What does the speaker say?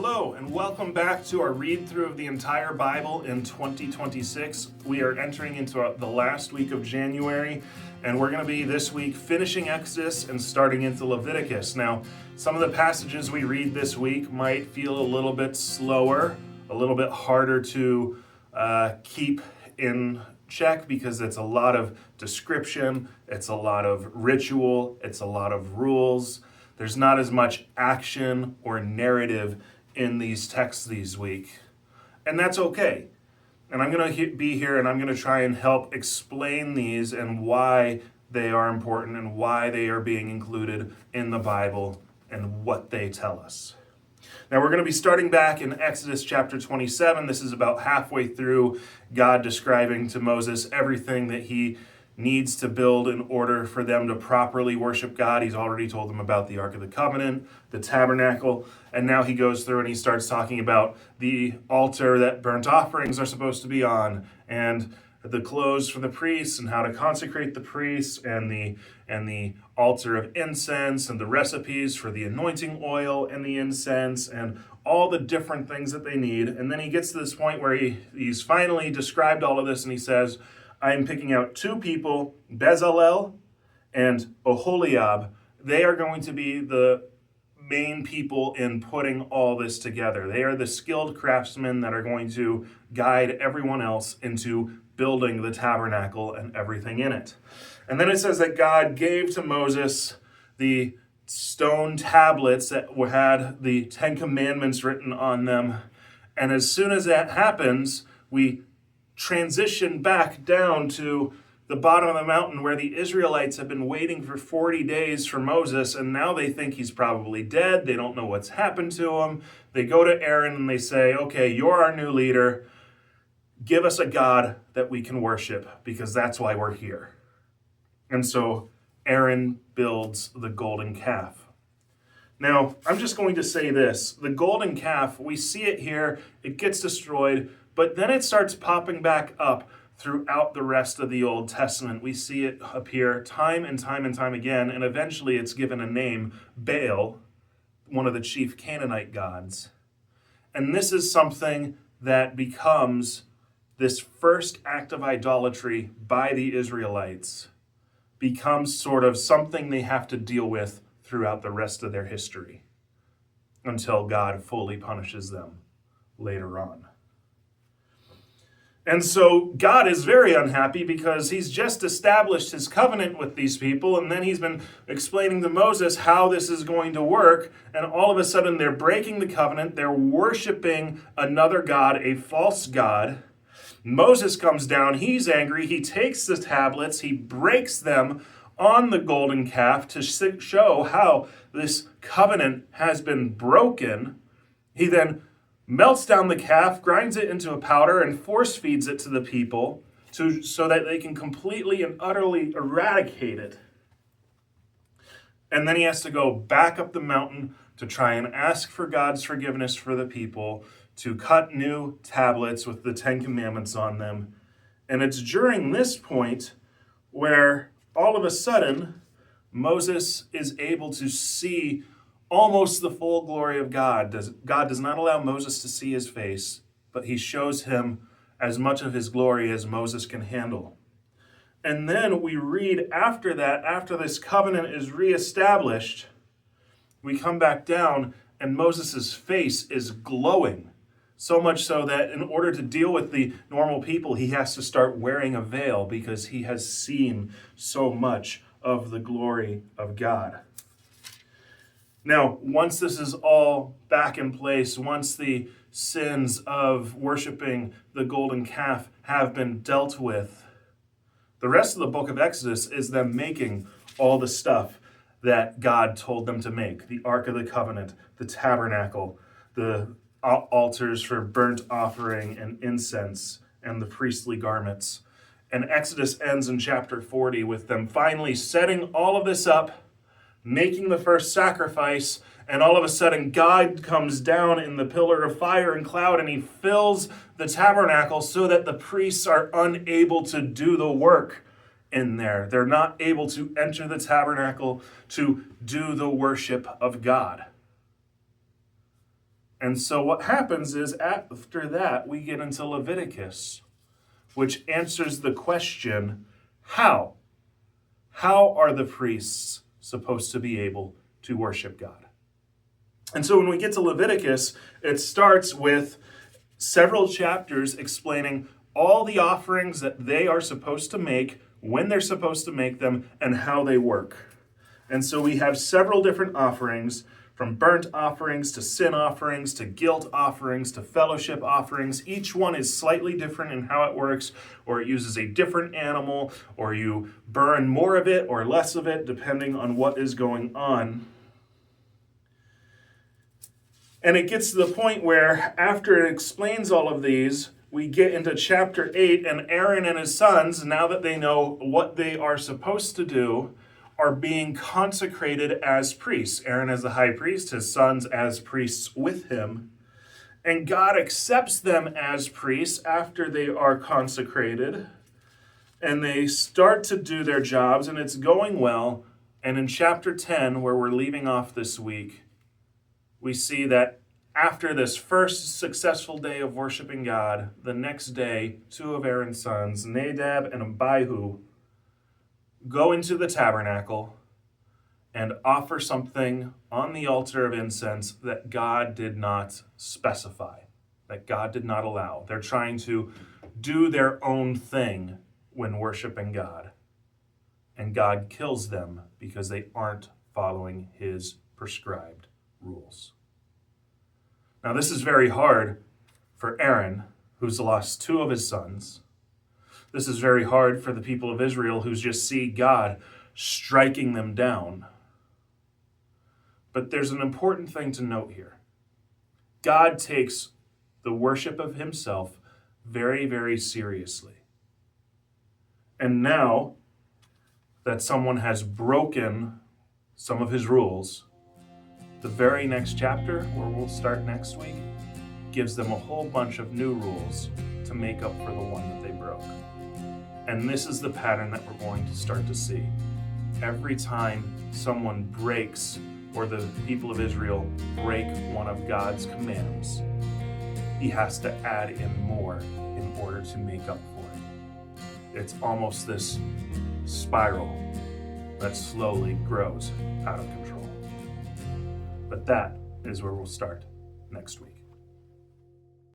Hello, and welcome back to our read-through of the entire Bible in 2026. We are entering into the last week of January, and we're going to be this week finishing Exodus and starting into Leviticus. Now, some of the passages we read this week might feel a little bit slower, a little bit harder to keep in check because it's a lot of description, it's a lot of ritual, it's a lot of rules. There's not as much action or narrative in these texts this week. And that's okay. And I'm going to be here and I'm going to try and help explain these and why they are important and why they are being included in the Bible and what they tell us. Now we're going to be starting back in Exodus chapter 27. This is about halfway through God describing to Moses everything that he needs to build in order for them to properly worship God. He's already told them about the Ark of the Covenant, the Tabernacle, and now he goes through and he starts talking about the altar that burnt offerings are supposed to be on, and the clothes for the priests, and how to consecrate the priests, and the altar of incense, and the recipes for the anointing oil and the incense, and all the different things that they need. And then he gets to this point where he's finally described all of this, and he says, I'm picking out two people, Bezalel and Oholiab. They are going to be the main people in putting all this together. They are the skilled craftsmen that are going to guide everyone else into building the tabernacle and everything in it. And then it says that God gave to Moses the stone tablets that had the Ten Commandments written on them. And as soon as that happens, we transition back down to the bottom of the mountain where the Israelites have been waiting for 40 days for Moses, and now they think he's probably dead. They don't know what's happened to him. They go to Aaron and they say, okay, you're our new leader. Give us a God that we can worship, because that's why we're here. And so Aaron builds the golden calf. Now, I'm just going to say this. The golden calf, we see it here, it gets destroyed, but then it starts popping back up throughout the rest of the Old Testament. We see it appear time and time and time again, and eventually it's given a name, Baal, one of the chief Canaanite gods. And this is something that becomes this first act of idolatry by the Israelites, becomes sort of something they have to deal with throughout the rest of their history until God fully punishes them later on. And so God is very unhappy because he's just established his covenant with these people, and then he's been explaining to Moses how this is going to work, and all of a sudden they're breaking the covenant, they're worshiping another god, a false god. Moses comes down, he's angry, he takes the tablets, he breaks them on the golden calf to show how this covenant has been broken. He then melts down the calf, grinds it into a powder, and force feeds it to the people so that they can completely and utterly eradicate it. And then he has to go back up the mountain to try and ask for God's forgiveness for the people, to cut new tablets with the Ten Commandments on them. And it's during this point where all of a sudden Moses is able to see almost the full glory of God. God does not allow Moses to see his face, but he shows him as much of his glory as Moses can handle. And then we read after that, after this covenant is reestablished, we come back down and Moses' face is glowing. So much so that in order to deal with the normal people, he has to start wearing a veil because he has seen so much of the glory of God. Now, once this is all back in place, once the sins of worshiping the golden calf have been dealt with, the rest of the book of Exodus is them making all the stuff that God told them to make. The Ark of the Covenant, the Tabernacle, the altars for burnt offering and incense, and the priestly garments. And Exodus ends in chapter 40 with them finally setting all of this up, making the first sacrifice, and all of a sudden God comes down in the pillar of fire and cloud and he fills the tabernacle so that the priests are unable to do the work in there. They're not able to enter the tabernacle to do the worship of God. And so what happens is after that, we get into Leviticus, which answers the question, how? How are the priests supposed to be able to worship God? And so when we get to Leviticus, it starts with several chapters explaining all the offerings that they are supposed to make, when they're supposed to make them, and how they work. And so we have several different offerings, from burnt offerings to sin offerings to guilt offerings to fellowship offerings. Each one is slightly different in how it works, or it uses a different animal, or you burn more of it or less of it, depending on what is going on. And it gets to the point where, after it explains all of these, we get into chapter 8, and Aaron and his sons, now that they know what they are supposed to do, are being consecrated as priests. Aaron as the high priest, his sons as priests with him. And God accepts them as priests after they are consecrated. And they start to do their jobs, and it's going well. And in chapter 10, where we're leaving off this week, we see that after this first successful day of worshiping God, the next day, two of Aaron's sons, Nadab and Abihu, go into the tabernacle and offer something on the altar of incense that God did not specify, that God did not allow. They're trying to do their own thing when worshiping God. And God kills them because they aren't following his prescribed rules. Now, this is very hard for Aaron, who's lost two of his sons. This is very hard for the people of Israel who just see God striking them down. But there's an important thing to note here. God takes the worship of himself very, very seriously. And now that someone has broken some of his rules, the very next chapter, where we'll start next week, gives them a whole bunch of new rules to make up for the one that they broke. And this is the pattern that we're going to start to see. Every time someone breaks, or the people of Israel break one of God's commands, he has to add in more in order to make up for it. It's almost this spiral that slowly grows out of control. But that is where we'll start next week.